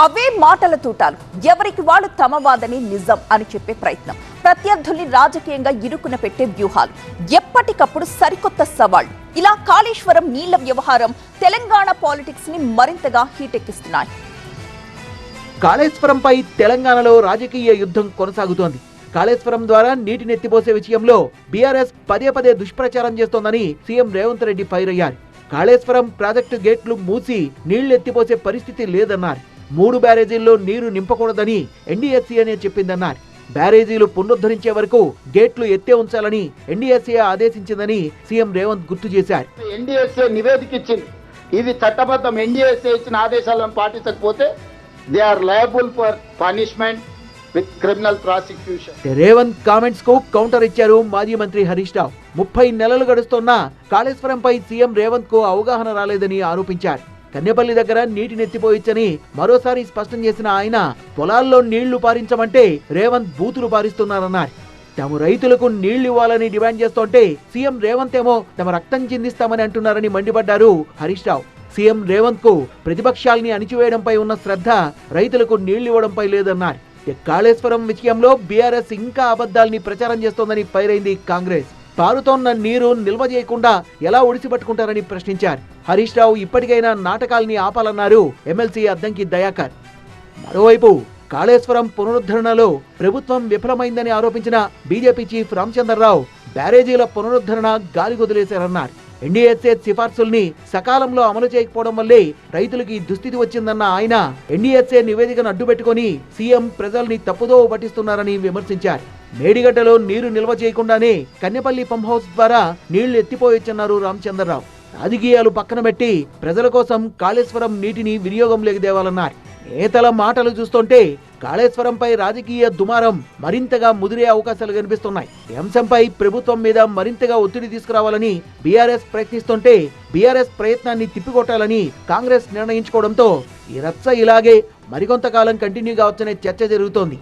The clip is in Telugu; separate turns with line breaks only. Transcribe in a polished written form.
అవే మాటల తూటాలు, ఎవరికి వాళ్ళు తమ వాదని నిజం అని చెప్పే ప్రయత్నం, ప్రత్యర్థుల్ని రాజకీయంగా ఇరుకున పెట్టే వ్యూహాలు, ఎప్పటికప్పుడు సరికొత్త సవాళ్లు. ఇలా కాళేశ్వరం నీళ్ల వ్యవహారం తెలంగాణ పాలిటిక్స్ ని మరింతగా హీటెక్కిస్తున్నాయి.
కాళేశ్వరంపై తెలంగాణలో రాజకీయ యుద్ధం కొనసాగుతోంది. కాళేశ్వరం ద్వారా నీటిని ఎత్తిపోసే విషయంలో బీఆర్ఎస్ పదే పదే దుష్ప్రచారం చేస్తోందని సీఎం రేవంత్ రెడ్డి ఫైర్ అయ్యారు. కాళేశ్వరం ప్రాజెక్టు గేట్లు మూసి నీళ్లు ఎత్తిపోసే పరిస్థితి లేదన్నారు. 3 బ్యారేజీల్లో నీరు నింపకూడదని ఎన్డీఎస్సీఏనే చెప్పిందన్నారు. బ్యారేజీలు పునరుద్ధరించే వరకు గేట్లు ఎత్తే ఉంచాలని ఎన్డీఎస్సీఏ ఆదేశించిందని సీఎం రేవంత్ గుర్తు చేశారు.
ఎన్డీఎస్సీఏ నివేదిక ఇచ్చింది, ఇది చట్టబద్ధం. ఎన్డీఎస్సీఏ ఇచ్చిన ఆదేశాలను పాటించకపోతే they are liable for punishment with criminal prosecution.
Revanth comments కు కౌంటర్ ఇచ్చారు మాజీ మంత్రి హరీష్ రావు. 30 నెలలు గడుస్తున్నా కాళేశ్వరంపై సీఎం రేవంత్ కు అవగాహన రాలేదని ఆరోపించారు. కన్నెపల్లి దగ్గర నీటిని ఎత్తిపోయిచ్చని మరోసారి స్పష్టం చేసిన ఆయన, పొలాల్లో నీళ్లు పారించమంటే రేవంత్ బూతులు పారిస్తున్నారన్నారు. తాము రైతులకు నీళ్లు ఇవ్వాలని డిమాండ్ చేస్తుంటే సీఎం రేవంత్ ఏమో తమ రక్తం చిందిస్తామని అంటున్నారని మండిపడ్డారు హరీష్ రావు. సీఎం రేవంత్ కు ప్రతిపక్షాల్ని అణిచివేయడంపై ఉన్న శ్రద్ధ రైతులకు నీళ్లు ఇవ్వడంపై లేదన్నారు. కాళేశ్వరం విషయంలో బీఆర్ఎస్ ఇంకా అబద్ధాల్ని ప్రచారం చేస్తోందని ఫైర్ అయింది కాంగ్రెస్. పారుతోన్న నీరు నిల్వ చేయకుండా ఎలా ఒడిసిపట్టుకుంటారని ప్రశ్నించారు. హరీష్ రావు ఇప్పటికైనా నాటకాల్ని ఆపాలన్నారు ఎమ్మెల్సీ అద్దంకి దయాకర్. మరోవైపు కాళేశ్వరం పునరుద్ధరణలో ప్రభుత్వం విఫలమైందని ఆరోపించిన బీజేపీ చీఫ్ రామచంద్రరావు బ్యారేజీల పునరుద్ధరణ గాలికొదిలేశారన్నారు. ఎన్డీఎస్ఏ సిఫార్సుల్ని సకాలంలో అమలు చేయకపోవడం వల్లే రైతులకి దుస్థితి వచ్చిందన్న ఆయన, ఎన్డీఎస్ఏ నివేదికను అడ్డుపెట్టుకుని సీఎం ప్రజల్ని తప్పుదోవ పట్టిస్తున్నారని విమర్శించారు. మేడిగడ్డలో నీరు నిల్వ చేయకుండానే కన్నెపల్లి పంప్ హౌస్ ద్వారా నీళ్లు ఎత్తిపోయొచ్చన్నారు రామచంద్రరావు. రాజకీయాలు పక్కన పెట్టి ప్రజల కోసం కాళేశ్వరం నీటిని వినియోగంలోకి తేవాలన్నారు. నేతల మాటలు చూస్తుంటే కాళేశ్వరంపై రాజకీయ దుమారం మరింతగా ముదిరే అవకాశాలు కనిపిస్తున్నాయి. ఈ అంశంపై ప్రభుత్వం మీద మరింతగా ఒత్తిడి తీసుకురావాలని బీఆర్ఎస్ ప్రయత్నిస్తుంటే బీఆర్ఎస్ ప్రయత్నాన్ని తిప్పికొట్టాలని కాంగ్రెస్ నిర్ణయించుకోవడంతో ఈ రచ్చ ఇలాగే మరికొంతకాలం కంటిన్యూ కావచ్చనే చర్చ జరుగుతోంది.